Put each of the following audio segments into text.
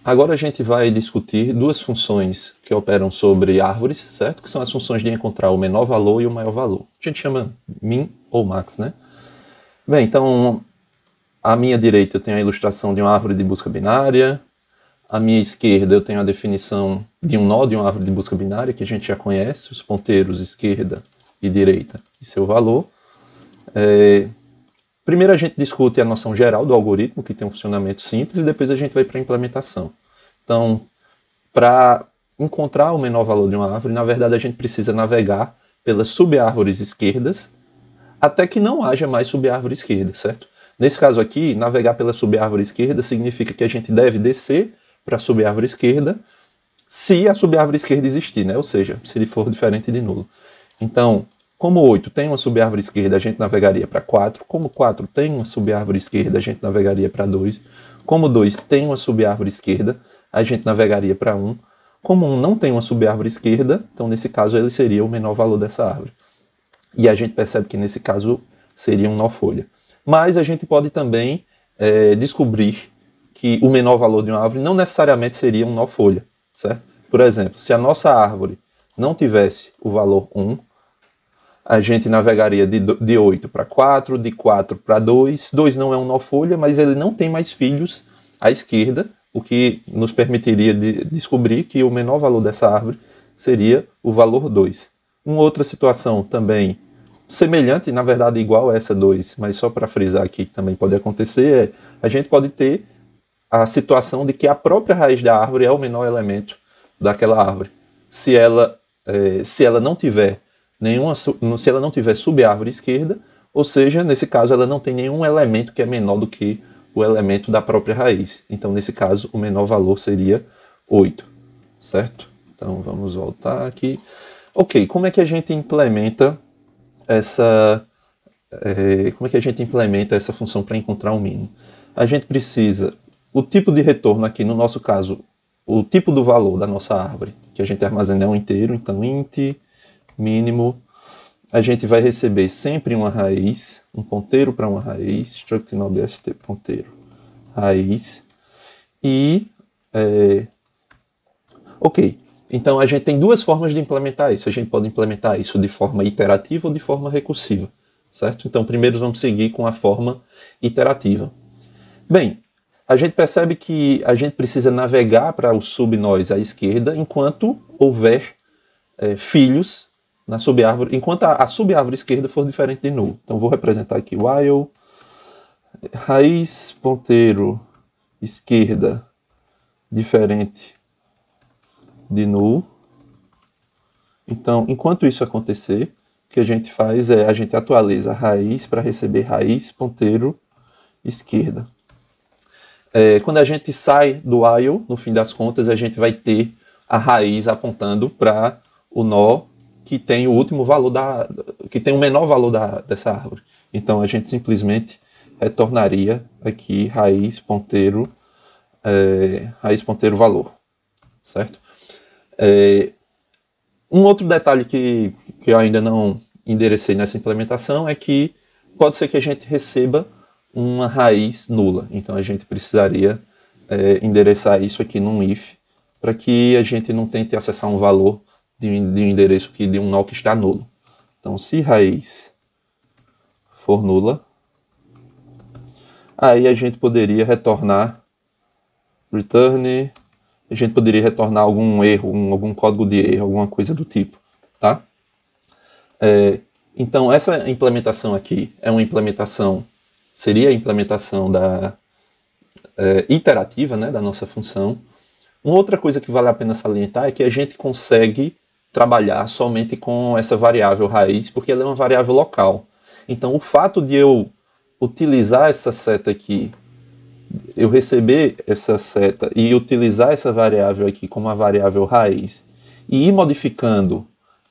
Agora a gente vai discutir duas funções que operam sobre árvores, certo? Que são as funções de encontrar o menor valor e o maior valor. A gente chama min ou max, né? Bem, então, à minha direita eu tenho a ilustração de uma árvore de busca binária. À minha esquerda eu tenho a definição de um nó de uma árvore de busca binária, que a gente já conhece, os ponteiros esquerda e direita e seu valor. Primeiro a gente discute a noção geral do algoritmo, que tem um funcionamento simples, e depois a gente vai para a implementação. Então, para encontrar o menor valor de uma árvore, na verdade a gente precisa navegar pelas subárvores esquerdas até que não haja mais subárvore esquerda, certo? Nesse caso aqui, navegar pela subárvore esquerda significa que a gente deve descer para a subárvore esquerda se a subárvore esquerda existir, né? Ou seja, se ele for diferente de nulo. Então, como 8 tem uma subárvore esquerda, a gente navegaria para 4. Como 4 tem uma subárvore esquerda, a gente navegaria para 2. Como 2 tem uma subárvore esquerda, a gente navegaria para 1. Como 1 não tem uma subárvore esquerda, então nesse caso ele seria o menor valor dessa árvore. E a gente percebe que nesse caso seria um nó folha. Mas a gente pode também descobrir que o menor valor de uma árvore não necessariamente seria um nó folha, certo? Por exemplo, se a nossa árvore não tivesse o valor 1, a gente navegaria de 8 para 4, de 4 para 2. 2 não é um nó folha, mas ele não tem mais filhos à esquerda, o que nos permitiria descobrir que o menor valor dessa árvore seria o valor 2. Uma outra situação também semelhante, na verdade igual a essa 2, mas só para frisar aqui que também pode acontecer, a gente pode ter a situação de que a própria raiz da árvore é o menor elemento daquela árvore. Se ela não tiver se ela não tiver subárvore esquerda, ou seja, nesse caso ela não tem nenhum elemento que é menor do que o elemento da própria raiz. Então, nesse caso, o menor valor seria 8, certo? Então, vamos voltar aqui. Ok, como é que a gente implementa essa função para encontrar o mínimo? A gente precisa, o tipo de retorno aqui, no nosso caso, o tipo do valor da nossa árvore, que a gente armazena é um inteiro, então int mínimo, a gente vai receber sempre uma raiz, um ponteiro para uma raiz, struct nobst ponteiro, raiz, e ok, então a gente tem duas formas de implementar isso. A gente pode implementar isso de forma iterativa ou de forma recursiva, certo? Então primeiro vamos seguir com a forma iterativa. Bem, a gente percebe que a gente precisa navegar para os subnós à esquerda enquanto houver filhos na subárvore, enquanto a subárvore esquerda for diferente de null. Então vou representar aqui while raiz ponteiro esquerda diferente de null. Então, enquanto isso acontecer, o que a gente faz é a gente atualiza a raiz para receber raiz ponteiro esquerda. Quando a gente sai do while, no fim das contas, a gente vai ter a raiz apontando para o nó que tem o último valor que tem o menor valor dessa árvore. Então a gente simplesmente retornaria aqui raiz ponteiro valor, certo? Um outro detalhe que eu ainda não enderecei nessa implementação é que pode ser que a gente receba uma raiz nula. Então a gente precisaria endereçar isso aqui num if para que a gente não tente acessar um valor de um endereço de um nó que está nulo. Então, se raiz for nula, aí a gente poderia retornar return, a gente poderia retornar algum erro, algum código de erro, alguma coisa do tipo, tá? Então, essa implementação aqui é uma implementação, seria a implementação iterativa, né, da nossa função. Uma outra coisa que vale a pena salientar é que a gente consegue trabalhar somente com essa variável raiz, porque ela é uma variável local. Então, o fato de eu utilizar essa seta aqui, eu receber essa seta e utilizar essa variável aqui como a variável raiz e ir modificando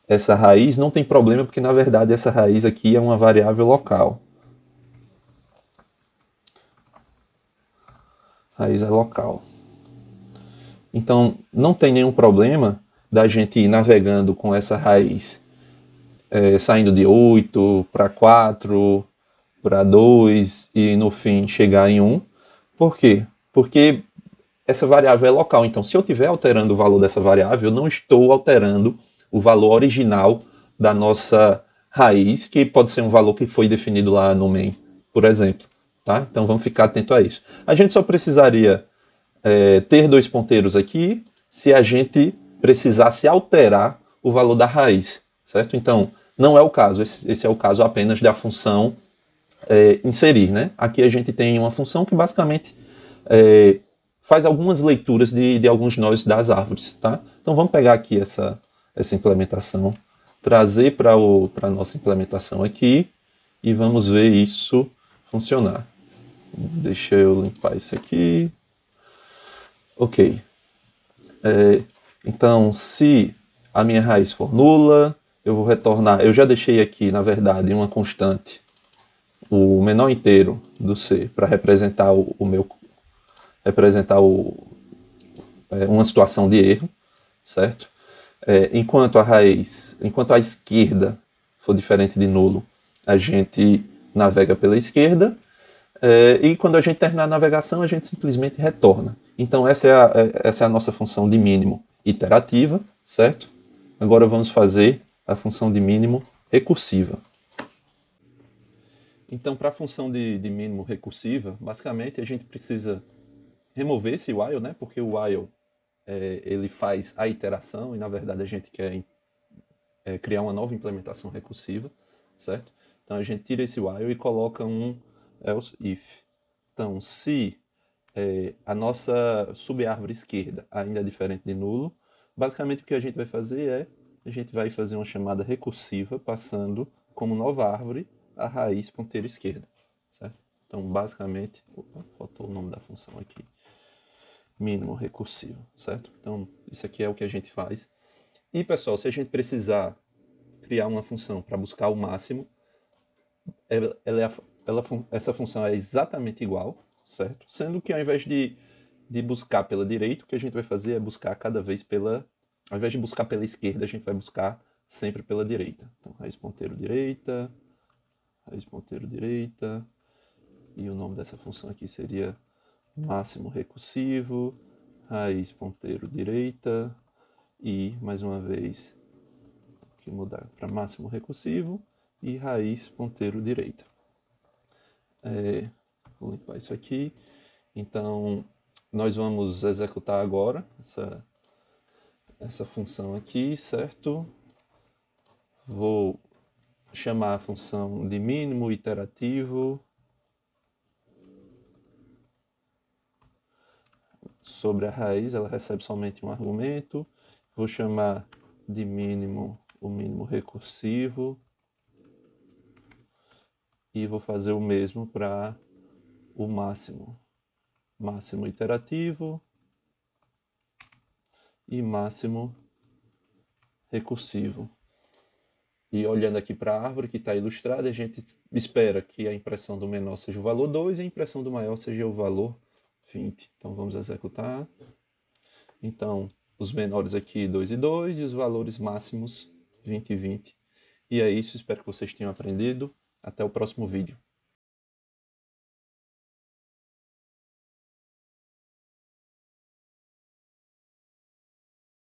essa raiz, não tem problema, porque na verdade essa raiz aqui é uma variável local. Raiz é local. Então, não tem nenhum problema da gente ir navegando com essa raiz, saindo de 8 para 4, para 2 e no fim chegar em 1. Por quê? Porque essa variável é local. Então, se eu estiver alterando o valor dessa variável, eu não estou alterando o valor original da nossa raiz, que pode ser um valor que foi definido lá no main, por exemplo. Tá? Então, vamos ficar atento a isso. A gente só precisaria ter dois ponteiros aqui se a gente precisasse alterar o valor da raiz, certo? Então, não é o caso. Esse é o caso apenas da função inserir, né? Aqui a gente tem uma função que basicamente faz algumas leituras de alguns nós das árvores, tá? Então vamos pegar aqui essa implementação, trazer para a nossa implementação aqui e vamos ver isso funcionar. Deixa eu limpar isso aqui. Ok. Então, se a minha raiz for nula, eu vou retornar. Eu já deixei aqui, na verdade, uma constante, o menor inteiro do C, para representar uma situação de erro, certo? Enquanto a esquerda for diferente de nulo, a gente navega pela esquerda, e quando a gente terminar a navegação, a gente simplesmente retorna. Então essa é a nossa função de mínimo iterativa, certo? Agora vamos fazer a função de mínimo recursiva. Então, para a função de mínimo recursiva, basicamente a gente precisa remover esse while, né? Porque o while ele faz a iteração e na verdade a gente quer criar uma nova implementação recursiva, certo? Então a gente tira esse while e coloca um else if. Então, se a nossa subárvore esquerda ainda é diferente de nulo, basicamente o que a gente vai fazer a gente vai fazer uma chamada recursiva passando como nova árvore a raiz ponteira esquerda, certo? Então, basicamente, faltou o nome da função aqui, mínimo recursivo, certo? Então, isso aqui é o que a gente faz. E, pessoal, se a gente precisar criar uma função para buscar o máximo, essa função é exatamente igual, certo? Sendo que ao invés de buscar pela direita, o que a gente vai fazer é buscar cada vez ao invés de buscar pela esquerda, a gente vai buscar sempre pela direita. Então, raiz ponteiro direita, e o nome dessa função aqui seria máximo recursivo, raiz ponteiro direita, e mais uma vez, aqui mudar para máximo recursivo, e raiz ponteiro direita. Vou limpar isso aqui. Então, nós vamos executar agora essa função aqui, certo? Vou chamar a função de mínimo iterativo sobre a raiz, ela recebe somente um argumento. Vou chamar de mínimo o mínimo recursivo e vou fazer o mesmo para o máximo iterativo e máximo recursivo. E olhando aqui para a árvore que está ilustrada, a gente espera que a impressão do menor seja o valor 2 e a impressão do maior seja o valor 20. Então vamos executar. Então, os menores aqui 2 e 2 e os valores máximos 20 e 20. E é isso, espero que vocês tenham aprendido. Até o próximo vídeo.